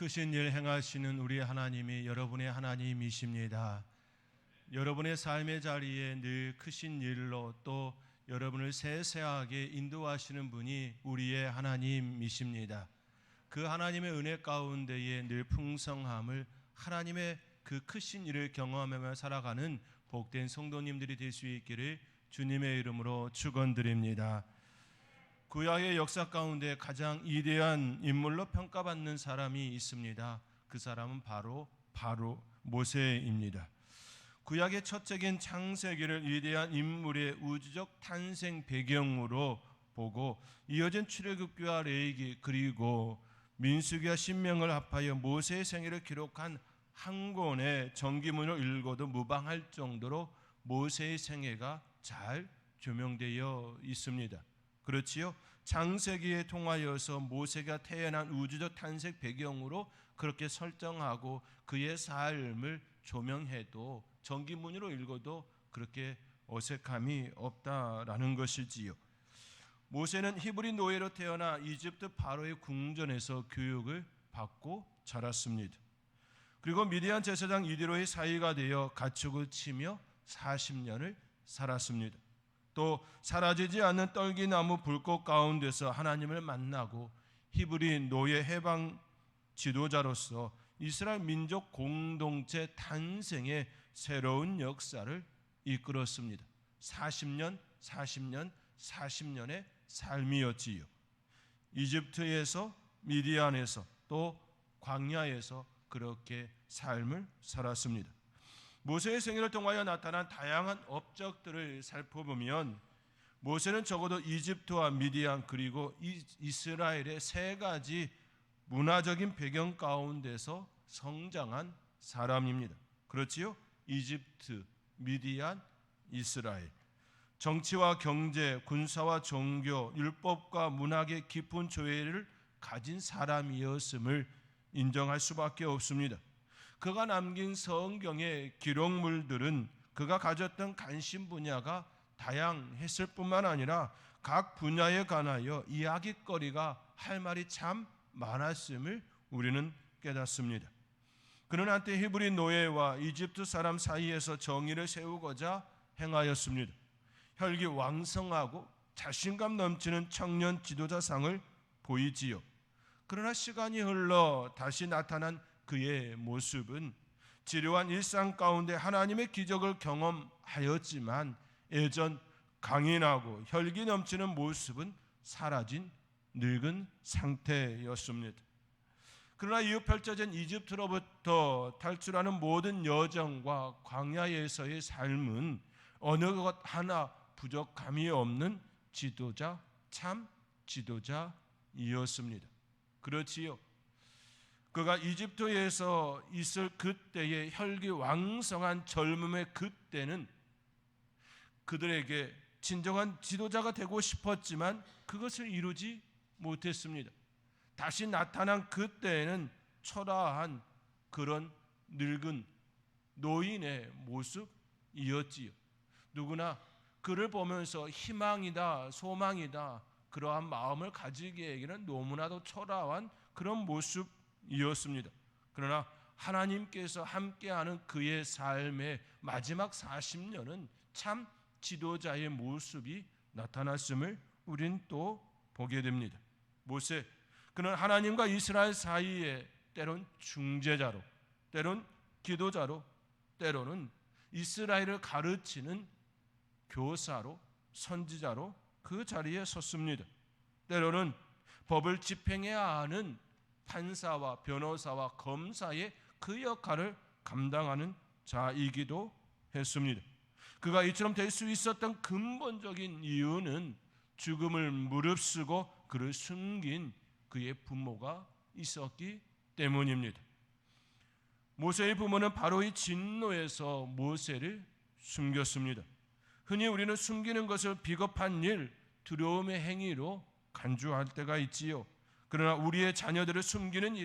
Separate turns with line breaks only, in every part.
크신 일 행하시는 우리 하나님이 여러분의 하나님이십니다. 여러분의 삶의 자리에 늘 크신 일로 또 여러분을 세세하게 인도하시는 분이 우리의 하나님이십니다. 그 하나님의 은혜 가운데에 늘 풍성함을, 하나님의 그 크신 일을 경험하며 살아가는 복된 성도님들이 될 수 있기를 주님의 이름으로 축원드립니다. 구약의 역사 가운데 가장 위대한 인물로 평가받는 사람이 있습니다. 그 사람은 바로 모세입니다. 구약의 첫째인 창세기를 위대한 인물의 우주적 탄생 배경으로 보고 이어진 출애굽기와 레위기 그리고 민수기와 신명을 합하여 모세의 생애를 기록한 한 권의 전기문을 읽어도 무방할 정도로 모세의 생애가 잘 조명되어 있습니다. 그렇지요? 창세기에 통하여서 모세가 태어난 우주적 탄생 배경으로 그렇게 설정하고 그의 삶을 조명해도 전기문으로 읽어도 그렇게 어색함이 없다라는 것이지요. 모세는 히브리 노예로 태어나 이집트 바로의 궁전에서 교육을 받고 자랐습니다. 그리고 미디안 제사장 이디로의 사이가 되어 가축을 치며 40년을 살았습니다. 또 사라지지 않는 떨기나무 불꽃 가운데서 하나님을 만나고 히브리 노예 해방 지도자로서 이스라엘 민족 공동체 탄생의 새로운 역사를 이끌었습니다. 40년의 삶이었지요. 이집트에서 미디안에서 또 광야에서 그렇게 삶을 살았습니다. 모세의 생애를 통하여 나타난 다양한 업적들을 살펴보면 모세는 적어도 이집트와 미디안 그리고 이스라엘의 세 가지 문화적인 배경 가운데서 성장한 사람입니다. 그렇지요? 이집트, 미디안, 이스라엘. 정치와 경제, 군사와 종교, 율법과 문학의 깊은 조예를 가진 사람이었음을 인정할 수밖에 없습니다. 그가 남긴 성경의 기록물들은 그가 가졌던 관심 분야가 다양했을 뿐만 아니라 각 분야에 관하여 이야기거리가 할 말이 참 많았음을 우리는 깨닫습니다. 그는 한때 히브리 노예와 이집트 사람 사이에서 정의를 세우고자 행하였습니다. 혈기왕성하고 자신감 넘치는 청년 지도자상을 보이지요. 그러나 시간이 흘러 다시 나타난 그의 모습은 지루한 일상 가운데 하나님의 기적을 경험하였지만 예전 강인하고 혈기 넘치는 모습은 사라진 늙은 상태였습니다. 그러나 이후 펼쳐진 이집트로부터 탈출하는 모든 여정과 광야에서의 삶은 어느 것 하나 부족함이 없는 지도자, 참 지도자이었습니다. 그렇지요. 그가 이집트에서 있을 그때의 혈기왕성한 젊음의 그때는 그들에게 진정한 지도자가 되고 싶었지만 그것을 이루지 못했습니다. 다시 나타난 그때에는 초라한 그런 늙은 노인의 모습이었지요. 누구나 그를 보면서 희망이다, 소망이다 그러한 마음을 가지기에는 너무나도 초라한 그런 모습이었습니다. 그러나 하나님께서 함께하는 그의 삶의 마지막 40년은 참 지도자의 모습이 나타났음을 우린 또 보게 됩니다. 모세, 그는 하나님과 이스라엘 사이에 때론 중재자로, 때론 기도자로, 때로는 이스라엘을 가르치는 교사로, 선지자로 그 자리에 섰습니다. 때로는 법을 집행해야 하는 판사와 변호사와 검사의 그 역할을 감당하는 자이기도 했습니다. 그가 이처럼 될 수 있었던 근본적인 이유는 죽음을 무릅쓰고 그를 숨긴 그의 부모가 있었기 때문입니다. 모세의 부모는 바로의 진노에서 모세를 숨겼습니다. 흔히 우리는 숨기는 것을 비겁한 일, 두려움의 행위로 간주할 때가 있지요. 그러나 우리의 자녀들을 숨기는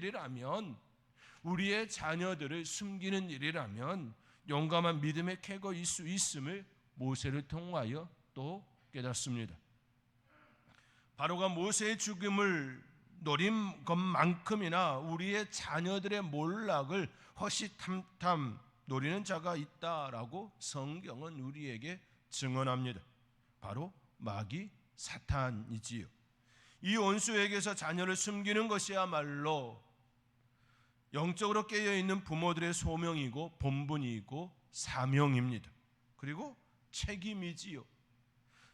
일이라면 용감한 믿음의 캐거일 수 있음을 모세를 통하여 또 깨닫습니다. 바로가 모세의 죽음을 노린 것만큼이나 우리의 자녀들의 몰락을 허시탐탐 노리는 자가 있다라고 성경은 우리에게 증언합니다. 바로 마귀 사탄이지요. 이 원수에게서 자녀를 숨기는 것이야말로 영적으로 깨어있는 부모들의 소명이고 본분이고 사명입니다. 그리고 책임이지요.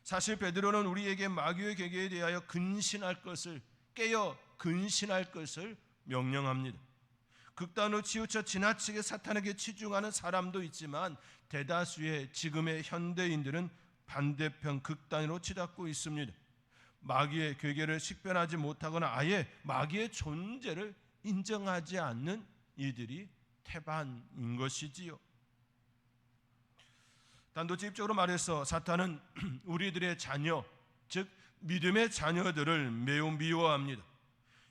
사실 베드로는 우리에게 마귀의 계계에 대하여 근신할 것을, 깨어 근신할 것을 명령합니다. 극단으로 치우쳐 지나치게 사탄에게 치중하는 사람도 있지만 대다수의 지금의 현대인들은 반대편 극단으로 치닫고 있습니다. 마귀의 괴계를 식별하지 못하거나 아예 마귀의 존재를 인정하지 않는 이들이 태반인 것이지요. 단도직입적으로 말해서 사탄은 우리들의 자녀, 즉 믿음의 자녀들을 매우 미워합니다.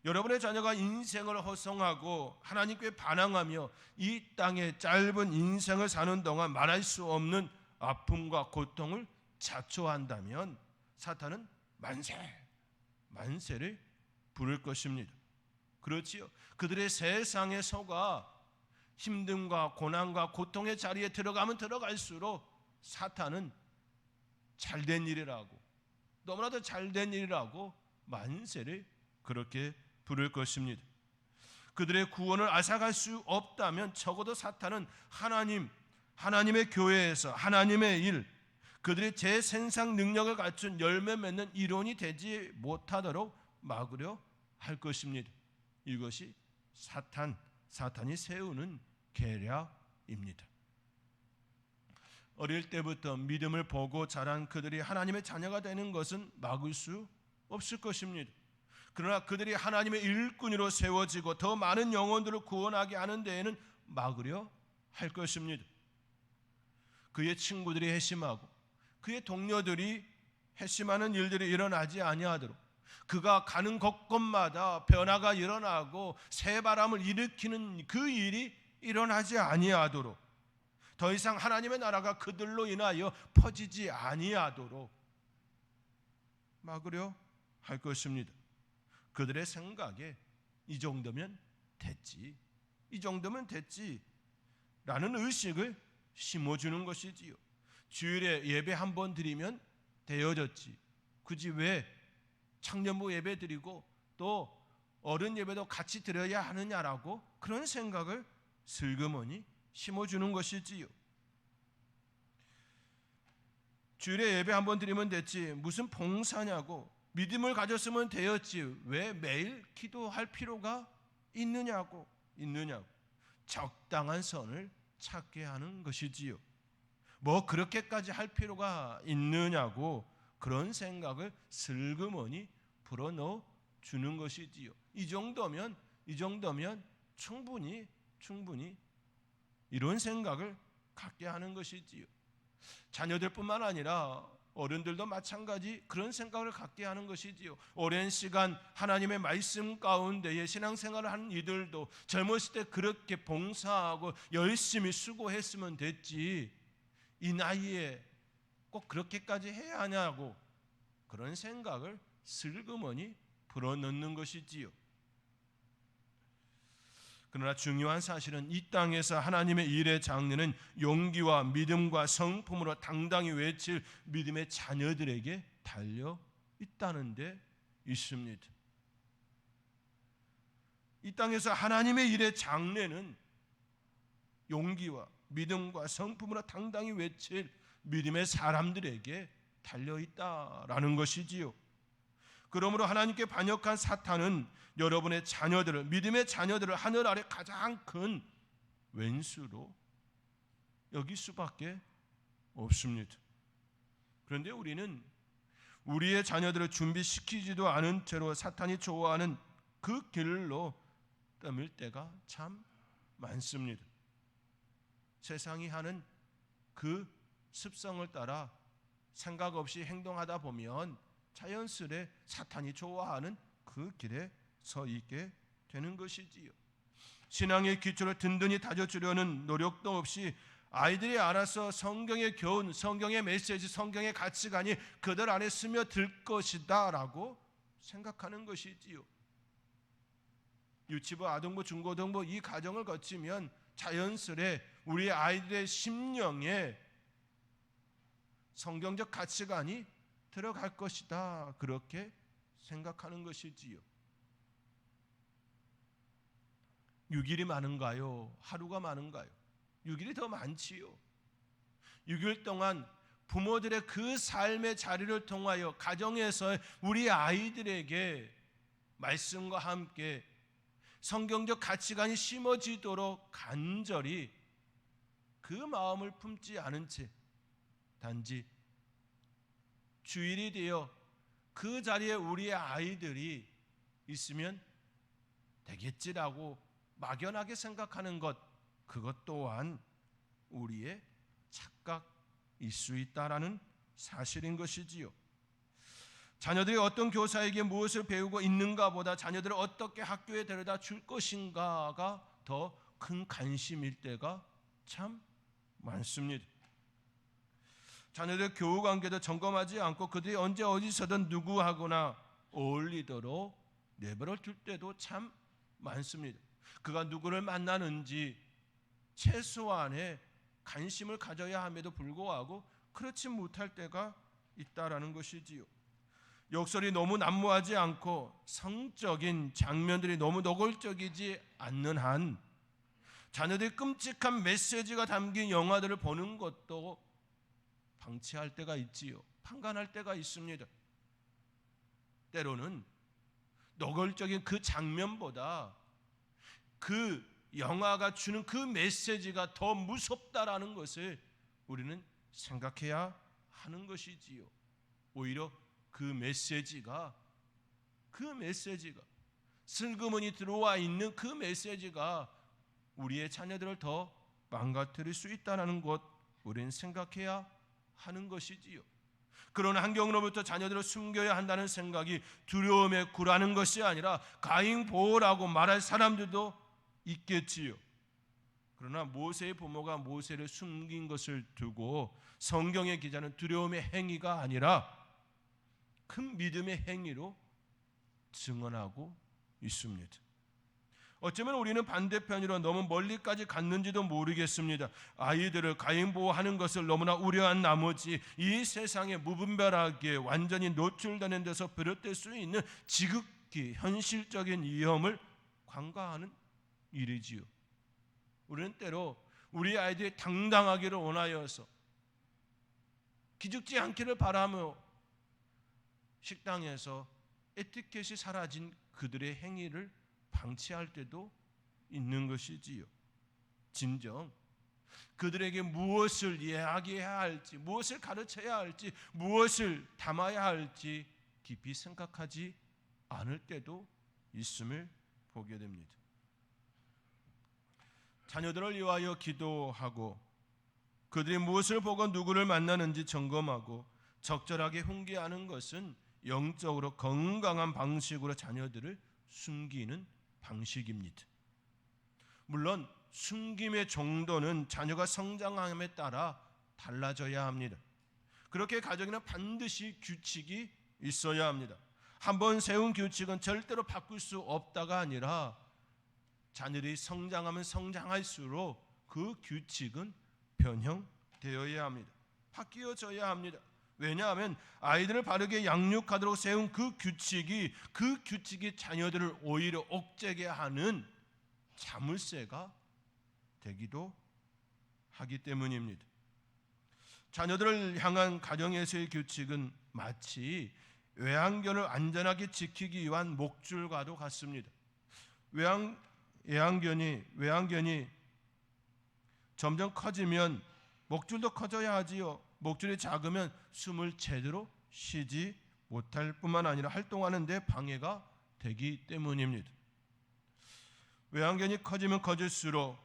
여러분의 자녀가 인생을 허송하고 하나님께 반항하며 이 땅의 짧은 인생을 사는 동안 말할 수 없는 아픔과 고통을 자초한다면 사탄은 만세를 부를 것입니다. 그렇지요. 그들의 세상에 속아 힘듦과 고난과 고통의 자리에 들어가면 들어갈수록 사탄은 잘된 일이라고, 너무나도 잘된 일이라고 만세를 그렇게 부를 것입니다. 그들의 구원을 앗아갈 수 없다면 적어도 사탄은 하나님의 교회에서 하나님의 일, 그들의 재생산 능력을 갖춘 열매 맺는 이론이 되지 못하도록 막으려 할 것입니다. 이것이 사탄이 세우는 계략입니다. 어릴 때부터 믿음을 보고 자란 그들이 하나님의 자녀가 되는 것은 막을 수 없을 것입니다. 그러나 그들이 하나님의 일꾼으로 세워지고 더 많은 영혼들을 구원하게 하는 데에는 막으려 할 것입니다. 그의 친구들이 회심하고 그의 동료들이 회심하는 일들이 일어나지 아니하도록, 그가 가는 곳곳마다 변화가 일어나고 새바람을 일으키는 그 일이 일어나지 아니하도록, 더 이상 하나님의 나라가 그들로 인하여 퍼지지 아니하도록 막으려 할 것입니다. 그들의 생각에 이 정도면 됐지, 이 정도면 됐지 라는 의식을 심어주는 것이지요. 주일에 예배 한 번 드리면 되어졌지, 굳이 왜 청년부 예배 드리고 또 어른 예배도 같이 드려야 하느냐라고 그런 생각을 슬그머니 심어주는 것이지요. 주일에 예배 한 번 드리면 됐지, 무슨 봉사냐고, 믿음을 가졌으면 되었지, 왜 매일 기도할 필요가 있느냐고 적당한 선을 찾게 하는 것이지요. 뭐 그렇게까지 할 필요가 있느냐고 그런 생각을 슬그머니 불어넣어 주는 것이지요. 이 정도면 충분히 이런 생각을 갖게 하는 것이지요. 자녀들뿐만 아니라 어른들도 마찬가지 그런 생각을 갖게 하는 것이지요. 오랜 시간 하나님의 말씀 가운데에 신앙생활을 하는 이들도 젊었을 때 그렇게 봉사하고 열심히 수고했으면 됐지, 이 나이에 꼭 그렇게까지 해야 하냐고 그런 생각을 슬그머니 불어넣는 것이지요. 그러나 중요한 사실은 이 땅에서 하나님의 일의 장래는 용기와 믿음과 성품으로 당당히 외칠 믿음의 자녀들에게 달려 있다는 데 있습니다. 이 땅에서 하나님의 일의 장래는 용기와 믿음과 성품으로 당당히 외칠 믿음의 사람들에게 달려 있다라는 것이지요. 그러므로 하나님께 반역한 사탄은 여러분의 자녀들을, 믿음의 자녀들을 하늘 아래 가장 큰 왼수로 여길 수밖에 없습니다. 그런데 우리는 우리의 자녀들을 준비시키지도 않은 채로 사탄이 좋아하는 그 길로 떠밀 때가 참 많습니다. 세상이 하는 그 습성을 따라 생각 없이 행동하다 보면 자연스레 사탄이 좋아하는 그 길에 서 있게 되는 것이지요. 신앙의 기초를 든든히 다져주려는 노력도 없이 아이들이 알아서 성경의 교훈, 성경의 메시지, 성경의 가치관이 그들 안에 스며들 것이다 라고 생각하는 것이지요. 유치부, 아동부, 중고등부 이 과정을 거치면 자연스레 우리 아이들의 심령에 성경적 가치관이 들어갈 것이다. 그렇게 생각하는 것이지요. 6일이 많은가요? 하루가 많은가요? 6일이 더 많지요. 6일 동안 부모들의 그 삶의 자리를 통하여 가정에서 우리 아이들에게 말씀과 함께 성경적 가치관이 심어지도록 간절히 그 마음을 품지 않은 채 단지 주일이 되어 그 자리에 우리의 아이들이 있으면 되겠지라고 막연하게 생각하는 것, 그것 또한 우리의 착각일 수 있다라는 사실인 것이지요. 자녀들이 어떤 교사에게 무엇을 배우고 있는가 보다 자녀들을 어떻게 학교에 데려다 줄 것인가가 더 큰 관심일 때가 참 많습니다. 자녀들 교우 관계도 점검하지 않고 그들이 언제 어디서든 누구하거나 어울리도록 내버려 둘 때도 참 많습니다. 그가 누구를 만나는지 최소한의 관심을 가져야 함에도 불구하고 그렇지 못할 때가 있다라는 것이지요. 욕설이 너무 난무하지 않고 성적인 장면들이 너무 노골적이지 않는 한 자녀들이 끔찍한 메시지가 담긴 영화들을 보는 것도 방치할 때가 있지요. 판단할 때가 있습니다. 때로는 노골적인 그 장면보다 그 영화가 주는 그 메시지가 더 무섭다라는 것을 우리는 생각해야 하는 것이지요. 오히려 그 메시지가 슬그머니 들어와 있는 그 메시지가 우리의 자녀들을 더 망가뜨릴 수 있다는 것 우리는 생각해야 하는 것이지요. 그런 환경으로부터 자녀들을 숨겨야 한다는 생각이 두려움에 굴하는 것이 아니라 가인 보호라고 말할 사람들도 있겠지요. 그러나 모세의 부모가 모세를 숨긴 것을 두고 성경의 기자는 두려움의 행위가 아니라 큰 믿음의 행위로 증언하고 있습니다. 어쩌면 우리는 반대편으로 너무 멀리까지 갔는지도 모르겠습니다. 아이들을 가인 보호하는 것을 너무나 우려한 나머지 이 세상에 무분별하게 완전히 노출되는 데서 비롯될 수 있는 지극히 현실적인 위험을 간과하는 일이지요. 우리는 때로 우리 아이들이 당당하기를 원하여서 기죽지 않기를 바라며 식당에서 에티켓이 사라진 그들의 행위를 방치할 때도 있는 것이지요. 진정 그들에게 무엇을 이야기해야 할지, 무엇을 가르쳐야 할지, 무엇을 담아야 할지 깊이 생각하지 않을 때도 있음을 보게 됩니다. 자녀들을 위하여 기도하고 그들이 무엇을 보고 누구를 만나는지 점검하고 적절하게 훈계하는 것은 영적으로 건강한 방식으로 자녀들을 숨기는 방식입니다. 물론 숨김의 정도는 자녀가 성장함에 따라 달라져야 합니다. 그렇게 가정에는 반드시 규칙이 있어야 합니다. 한번 세운 규칙은 절대로 바꿀 수 없다가 아니라 자녀들이 성장하면 성장할수록 그 규칙은 변형되어야 합니다. 바뀌어져야 합니다. 왜냐하면 아이들을 바르게 양육하도록 세운 그 규칙이 자녀들을 오히려 옥죄게 하는 자물쇠가 되기도 하기 때문입니다. 자녀들을 향한 가정에서의 규칙은 마치 외양견을 안전하게 지키기 위한 목줄과도 같습니다. 외양견이 점점 커지면 목줄도 커져야 하지요. 목줄이 작으면 숨을 제대로 쉬지 못할 뿐만 아니라 활동하는 데 방해가 되기 때문입니다. 외양견이 커지면 커질수록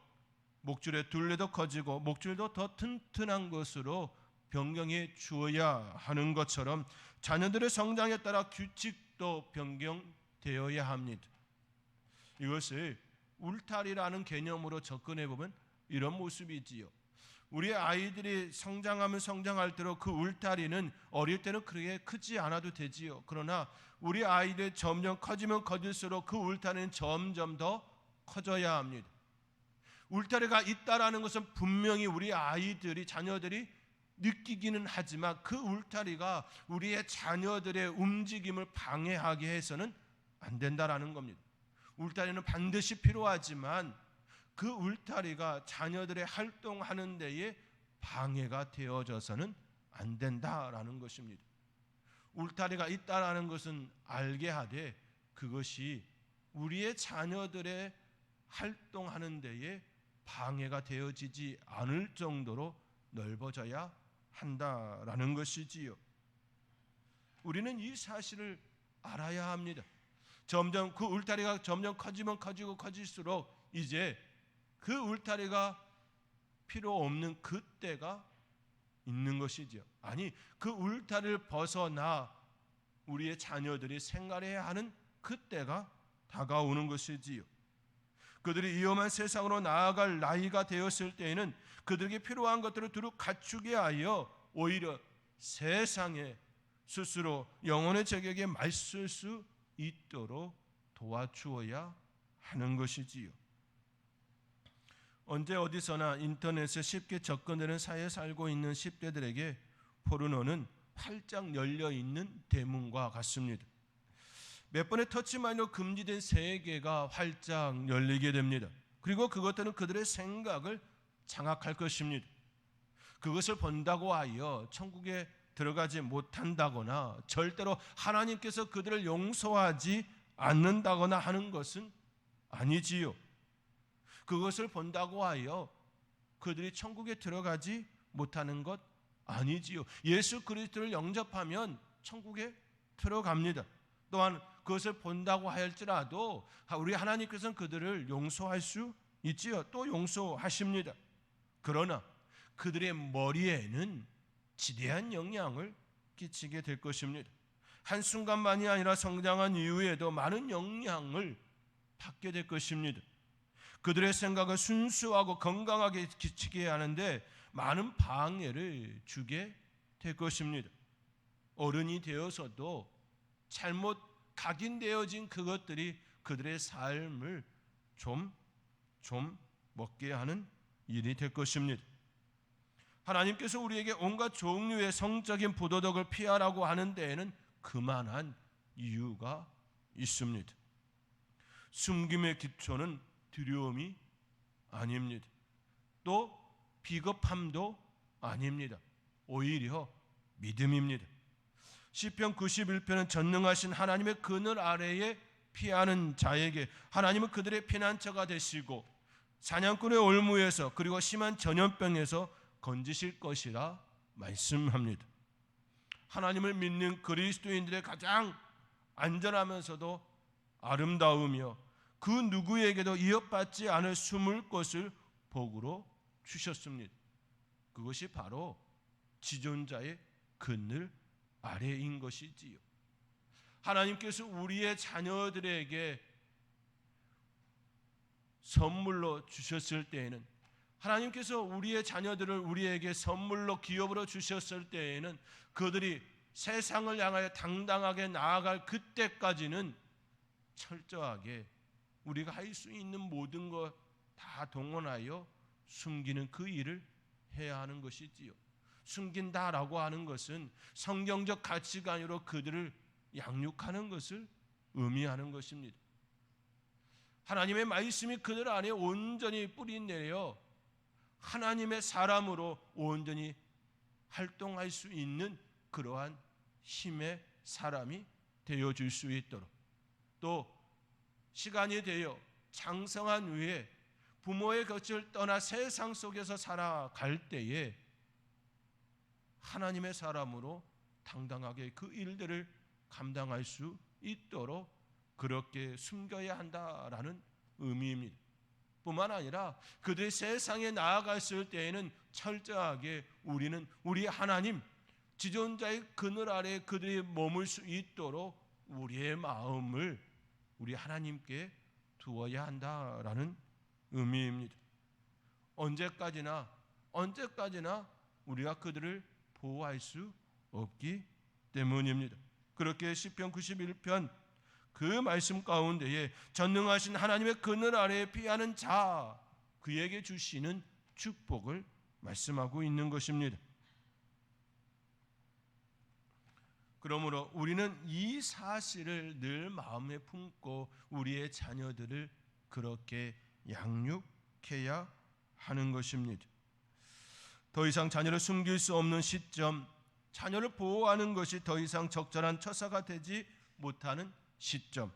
목줄의 둘레도 커지고 목줄도 더 튼튼한 것으로 변경해 주어야 하는 것처럼 자녀들의 성장에 따라 규칙도 변경되어야 합니다. 이것을 울타리라는 개념으로 접근해 보면 이런 모습이지요. 우리 아이들이 성장할수록 그 울타리는 어릴 때는 그렇게 크지 않아도 되지요. 그러나 우리 아이들이 점점 커지면 커질수록 그 울타리는 점점 더 커져야 합니다. 울타리가 있다라는 것은 분명히 우리 아이들이, 자녀들이 느끼기는 하지만 그 울타리가 우리의 자녀들의 움직임을 방해하게 해서는 안 된다라는 겁니다. 울타리는 반드시 필요하지만 그 울타리가 자녀들의 활동하는 데에 방해가 되어져서는 안 된다라는 것입니다. 울타리가 있다라는 것은 알게 하되 그것이 우리의 자녀들의 활동하는 데에 방해가 되어지지 않을 정도로 넓어져야 한다라는 것이지요. 우리는 이 사실을 알아야 합니다. 점점 그 울타리가 점점 커지면 커질수록 이제 그 울타리가 필요 없는 그때가 있는 것이죠. 아니, 그 울타리를 벗어나 우리의 자녀들이 생활해야 하는 그때가 다가오는 것이지요. 그들이 위험한 세상으로 나아갈 나이가 되었을 때에는 그들에게 필요한 것들을 두루 갖추게 하여 오히려 세상에 스스로 영혼의 저격에 맞설 수 있도록 도와주어야 하는 것이지요. 언제 어디서나 인터넷에 쉽게 접근되는 사회에 살고 있는 10대들에게 포르노는 활짝 열려있는 대문과 같습니다. 몇 번의 터치만으로 금지된 세계가 활짝 열리게 됩니다. 그리고 그것들은 그들의 생각을 장악할 것입니다. 그것을 본다고 하여 천국에 들어가지 못한다거나 절대로 하나님께서 그들을 용서하지 않는다거나 하는 것은 아니지요. 그것을 본다고 하여 그들이 천국에 들어가지 못하는 것 아니지요. 예수 그리스도를 영접하면 천국에 들어갑니다. 또한 그것을 본다고 할지라도 우리 하나님께서는 그들을 용서할 수 있지요. 또 용서하십니다. 그러나 그들의 머리에는 지대한 영향을 끼치게 될 것입니다. 한순간만이 아니라 성장한 이후에도 많은 영향을 받게 될 것입니다. 그들의 생각을 순수하고 건강하게 기치게 하는데 많은 방해를 주게 될 것입니다. 어른이 되어서도 잘못 각인되어진 그것들이 그들의 삶을 좀 먹게 하는 일이 될 것입니다. 하나님께서 우리에게 온갖 종류의 성적인 부도덕을 피하라고 하는 데에는 그만한 이유가 있습니다. 숨김의 기초는 두려움이 아닙니다. 또 비겁함도 아닙니다. 오히려 믿음입니다. 시편 91편은 전능하신 하나님의 그늘 아래에 피하는 자에게 하나님은 그들의 피난처가 되시고 사냥꾼의 올무에서 그리고 심한 전염병에서 건지실 것이라 말씀합니다. 하나님을 믿는 그리스도인들의 가장 안전하면서도 아름다우며 그 누구에게도 이어받지 않을 숨을 곳을 복으로 주셨습니다. 그것이 바로 지존자의 그늘 아래인 것이지요. 하나님께서 우리의 자녀들에게 선물로 주셨을 때에는, 하나님께서 우리의 자녀들을 우리에게 선물로 기업으로 주셨을 때에는 그들이 세상을 향하여 당당하게 나아갈 그때까지는 철저하게 우리가 할 수 있는 모든 것 다 동원하여 숨기는 그 일을 해야 하는 것이지요. 숨긴다라고 하는 것은 성경적 가치관으로 그들을 양육하는 것을 의미하는 것입니다. 하나님의 말씀이 그들 안에 온전히 뿌리내려 하나님의 사람으로 온전히 활동할 수 있는 그러한 힘의 사람이 되어줄 수 있도록, 또 시간이 되어 장성한 후에 부모의 곁을 떠나 세상 속에서 살아갈 때에 하나님의 사람으로 당당하게 그 일들을 감당할 수 있도록 그렇게 숨겨야 한다라는 의미입니다. 뿐만 아니라 그들이 세상에 나아갔을 때에는 철저하게 우리는 우리 하나님 지존자의 그늘 아래 그들이 머물 수 있도록 우리의 마음을 우리 하나님께 두어야 한다라는 의미입니다. 언제까지나 언제까지나 우리가 그들을 보호할 수 없기 때문입니다. 그렇게 시편 91편 그 말씀 가운데에 전능하신 하나님의 그늘 아래에 피하는 자, 그에게 주시는 축복을 말씀하고 있는 것입니다. 그러므로 우리는 이 사실을 늘 마음에 품고 우리의 자녀들을 그렇게 양육해야 하는 것입니다. 더 이상 자녀를 숨길 수 없는 시점, 자녀를 보호하는 것이 더 이상 적절한 처사가 되지 못하는 시점,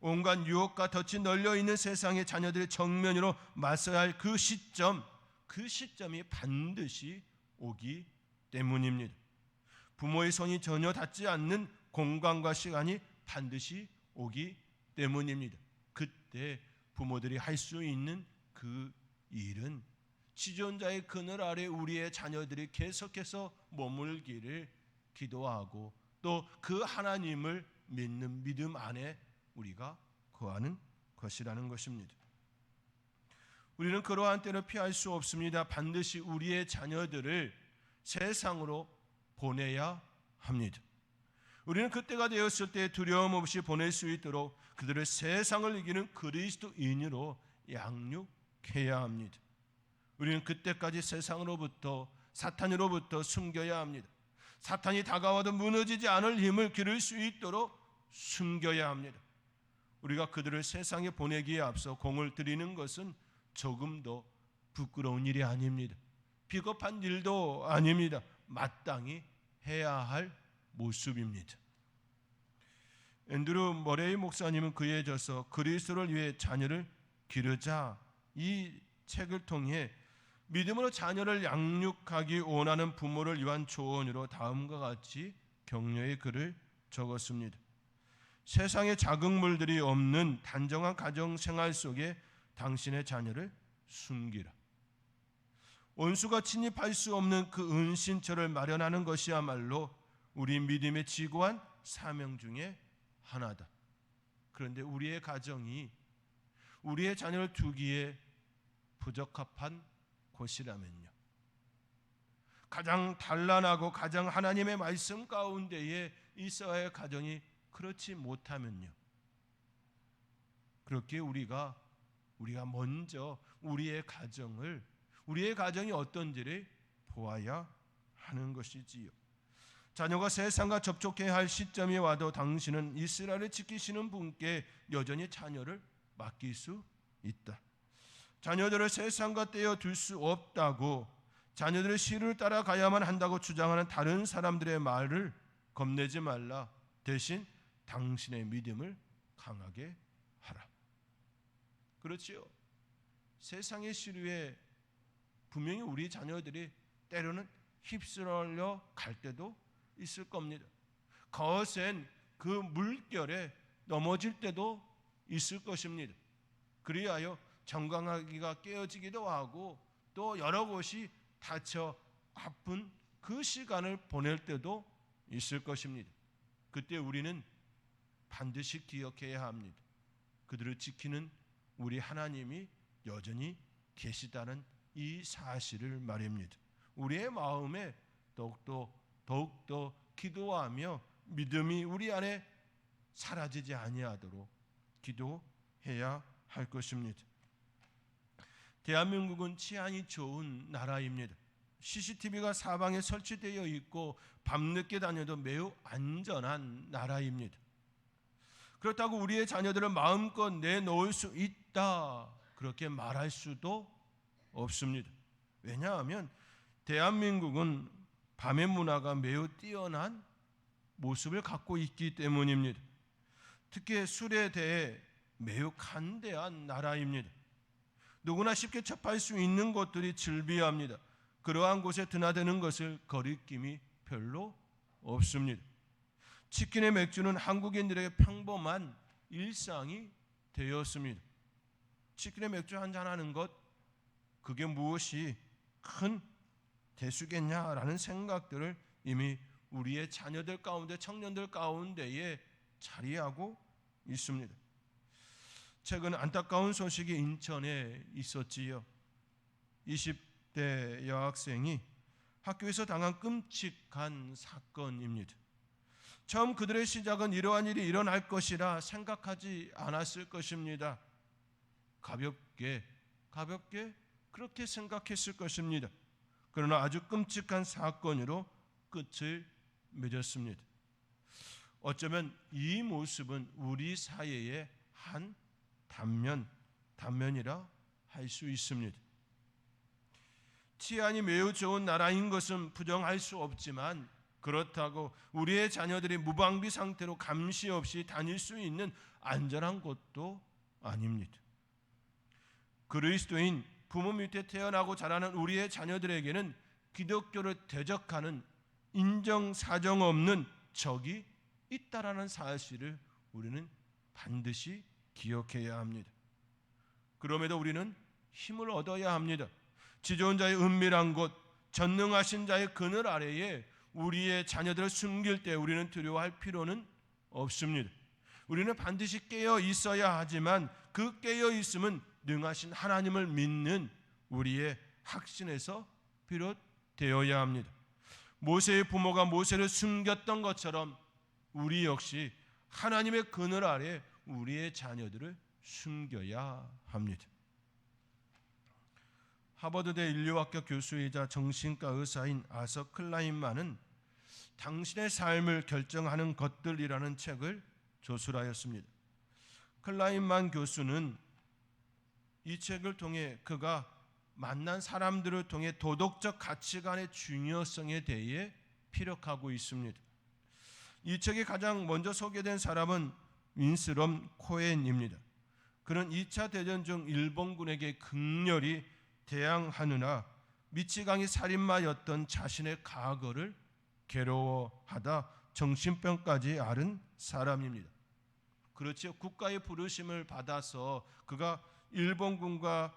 온갖 유혹과 덫이 널려있는 세상에 자녀들의 정면으로 맞서야 할 그 시점, 그 시점이 반드시 오기 때문입니다. 부모의 손이 전혀 닿지 않는 공간과 시간이 반드시 오기 때문입니다. 그때 부모들이 할 수 있는 그 일은 지존자의 그늘 아래 우리의 자녀들이 계속해서 머물기를 기도하고 또 그 하나님을 믿는 믿음 안에 우리가 거하는 것이라는 것입니다. 우리는 그러한 때를 피할 수 없습니다. 반드시 우리의 자녀들을 세상으로 보내야 합니다. 우리는 그때가 되었을 때 두려움 없이 보낼 수 있도록 그들을 세상을 이기는 그리스도인으로 양육해야 합니다. 우리는 그때까지 세상으로부터, 사탄으로부터 숨겨야 합니다. 사탄이 다가와도 무너지지 않을 힘을 기를 수 있도록 숨겨야 합니다. 우리가 그들을 세상에 보내기에 앞서 공을 들이는 것은 조금도 부끄러운 일이 아닙니다. 비겁한 일도 아닙니다. 마땅히 해야 할 모습입니다. 앤드루 머레이 목사님은 그에 져서 그리스도를 위해 자녀를 기르자 이 책을 통해 믿음으로 자녀를 양육하기 원하는 부모를 위한 조언으로 다음과 같이 격려의 글을 적었습니다. 세상에 자극물들이 없는 단정한 가정 생활 속에 당신의 자녀를 숨기라. 원수가 침입할 수 없는 그 은신처를 마련하는 것이야말로 우리 믿음의 지고한 사명 중에 하나다. 그런데 우리의 가정이 우리의 자녀를 두기에 부적합한 곳이라면요, 가장 단란하고 가장 하나님의 말씀 가운데에 있어야 할 가정이 그렇지 못하면요, 그렇게 우리가 먼저 우리의 가정이 어떤지를 보아야 하는 것이지요. 자녀가 세상과 접촉해야 할 시점이 와도 당신은 이스라엘을 지키시는 분께 여전히 자녀를 맡길 수 있다. 자녀들을 세상과 떼어 둘 수 없다고, 자녀들의 시를 따라가야만 한다고 주장하는 다른 사람들의 말을 겁내지 말라. 대신 당신의 믿음을 강하게 하라. 그렇지요. 세상의 시류에 분명히 우리 자녀들이 때로는 휩쓸려 갈 때도 있을 겁니다. 거센 그 물결에 넘어질 때도 있을 것입니다. 그리하여 정강하기가 깨어지기도 하고 또 여러 곳이 다쳐 아픈 그 시간을 보낼 때도 있을 것입니다. 그때 우리는 반드시 기억해야 합니다. 그들을 지키는 우리 하나님이 여전히 계시다는 이 사실을 말입니다. 우리의 마음에 더욱더 기도하며 믿음이 우리 안에 사라지지 아니하도록 기도해야 할 것입니다. 대한민국은 치안이 좋은 나라입니다. CCTV가 사방에 설치되어 있고 밤늦게 다녀도 매우 안전한 나라입니다. 그렇다고 우리의 자녀들을 마음껏 내놓을 수 있다, 그렇게 말할 수도 없습니다. 왜냐하면 대한민국은 밤의 문화가 매우 뛰어난 모습을 갖고 있기 때문입니다. 특히 술에 대해 매우 간대한 나라입니다. 누구나 쉽게 접할 수 있는 곳들이 즐비합니다. 그러한 곳에 드나드는 것을 거리낌이 별로 없습니다. 치킨의 맥주는 한국인들에게 평범한 일상이 되었습니다. 치킨의 맥주 한잔 하는 것, 그게 무엇이 큰 대수겠냐라는 생각들을 이미 우리의 자녀들 가운데, 청년들 가운데에 자리하고 있습니다. 최근 안타까운 소식이 인천에 있었지요. 대 여학생이 학교에서 당한 끔찍한 사건입니다. 처음 그들의 시작은 이러한 일이 일어날 것이라 생각하지 않았을 것입니다. 가볍게 그렇게 생각했을 것입니다. 그러나 아주 끔찍한 사건으로 끝을 맺었습니다. 어쩌면 이 모습은 우리 사회의 한 단면이라 할 수 있습니다. 치안이 매우 좋은 나라인 것은 부정할 수 없지만 그렇다고 우리의 자녀들이 무방비 상태로 감시 없이 다닐 수 있는 안전한 곳도 아닙니다. 그리스도인 부모 밑에 태어나고 자라는 우리의 자녀들에게는 기독교를 대적하는 인정사정 없는 적이 있다라는 사실을 우리는 반드시 기억해야 합니다. 그럼에도 우리는 힘을 얻어야 합니다. 지존자의 은밀한 곳, 전능하신 자의 그늘 아래에 우리의 자녀들을 숨길 때 우리는 두려워할 필요는 없습니다. 우리는 반드시 깨어 있어야 하지만 그 깨어 있음은 능하신 하나님을 믿는 우리의 확신에서 비롯되어야 합니다. 모세의 부모가 모세를 숨겼던 것처럼 우리 역시 하나님의 그늘 아래 우리의 자녀들을 숨겨야 합니다. 하버드대 인류학교 교수이자 정신과 의사인 아서 클라인만은 당신의 삶을 결정하는 것들이라는 책을 조술하였습니다. 클라인만 교수는 이 책을 통해 그가 만난 사람들을 통해 도덕적 가치관의 중요성에 대해 피력하고 있습니다. 이 책에 가장 먼저 소개된 사람은 윈스럼 코엔입니다. 그는 2차 대전 중 일본군에게 극렬히 대항하느라 미치광이 살인마였던 자신의 과거를 괴로워하다 정신병까지 앓은 사람입니다. 그렇죠. 국가의 부르심을 받아서 그가 일본군과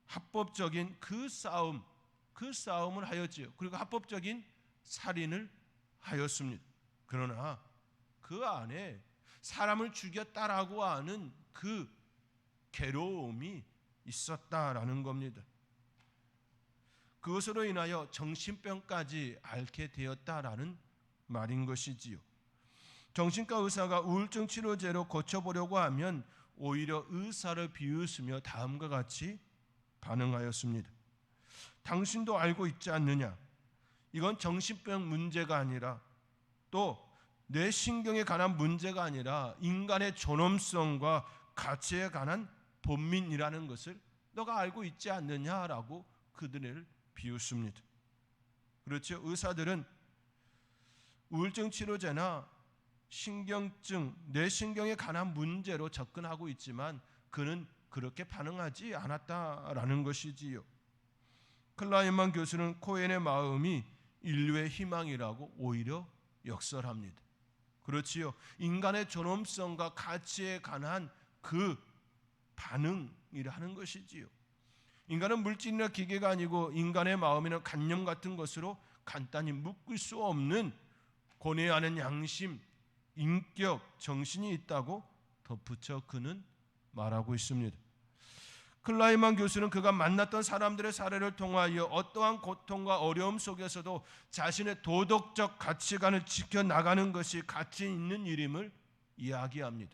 합법적인 그 싸움을 하였지요. 그리고 합법적인 살인을 하였습니다. 그러나 그 안에 사람을 죽였다라고 하는 그 괴로움이 있었다라는 겁니다. 그것으로 인하여 정신병까지 앓게 되었다라는 말인 것이지요. 정신과 의사가 우울증 치료제로 고쳐보려고 하면 오히려 의사를 비웃으며 다음과 같이 반응하였습니다. 당신도 알고 있지 않느냐? 이건 정신병 문제가 아니라 또 뇌신경에 관한 문제가 아니라 인간의 존엄성과 가치에 관한 본민이라는 것을 너가 알고 있지 않느냐라고 그들을 비웃습니다. 그렇죠? 의사들은 우울증 치료제나 신경증, 뇌신경에 관한 문제로 접근하고 있지만 그는 그렇게 반응하지 않았다라는 것이지요. 클라인만 교수는 코엔의 마음이 인류의 희망이라고 오히려 역설합니다. 그렇지요. 인간의 존엄성과 가치에 관한 그 반응이라는 것이지요. 인간은 물질이나 기계가 아니고 인간의 마음이나 관념 같은 것으로 간단히 묶을 수 없는 고뇌하는 양심, 인격, 정신이 있다고 덧붙여 그는 말하고 있습니다. 클라이만 교수는 그가 만났던 사람들의 사례를 통하여 어떠한 고통과 어려움 속에서도 자신의 도덕적 가치관을 지켜나가는 것이 가치 있는 일임을 이야기합니다.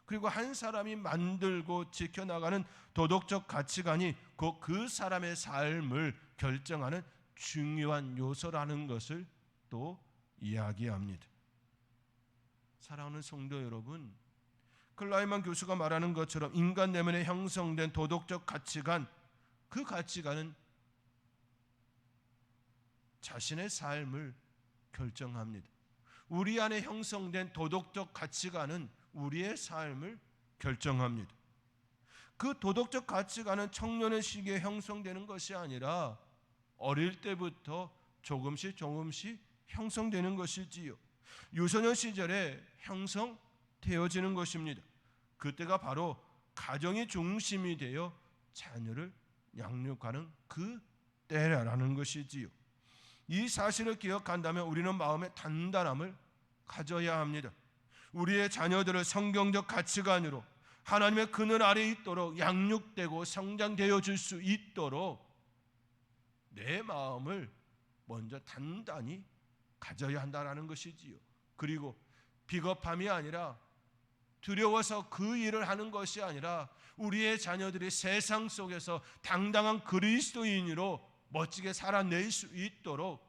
그리고 한 사람이 만들고 지켜나가는 도덕적 가치관이 곧 그 사람의 삶을 결정하는 중요한 요소라는 것을 또 이야기합니다. 사랑하는 성도 여러분, 클라이만 교수가 말하는 것처럼 인간 내면에 형성된 도덕적 가치관, 그 가치관은 자신의 삶을 결정합니다. 우리 안에 형성된 도덕적 가치관은 우리의 삶을 결정합니다. 그 도덕적 가치관은 청년의 시기에 형성되는 것이 아니라 어릴 때부터 조금씩 형성되는 것이지요. 유소년 시절에 형성되어지는 것입니다. 그때가 바로 가정이 중심이 되어 자녀를 양육하는 그 때라는 것이지요. 이 사실을 기억한다면 우리는 마음의 단단함을 가져야 합니다. 우리의 자녀들을 성경적 가치관으로 하나님의 그늘 아래 있도록 양육되고 성장되어 줄 수 있도록 내 마음을 먼저 단단히 가져야 한다라는 것이지요. 그리고 비겁함이 아니라 두려워서 그 일을 하는 것이 아니라 우리의 자녀들이 세상 속에서 당당한 그리스도인으로 멋지게 살아낼 수 있도록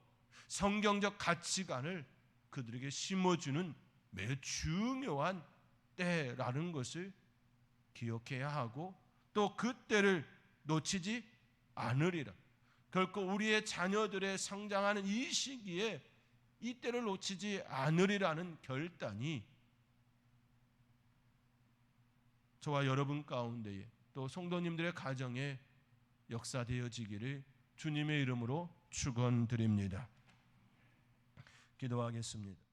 성경적 가치관을 그들에게 심어주는 매우 중요한 때라는 것을 기억해야 하고 또 그 때를 놓치지 않으리라. 결코 우리의 자녀들의 성장하는 이 시기에 이 때를 놓치지 않으리라는 결단이 저와 여러분 가운데에 또 성도님들의 가정에 역사되어지기를 주님의 이름으로 축원드립니다. 기도하겠습니다.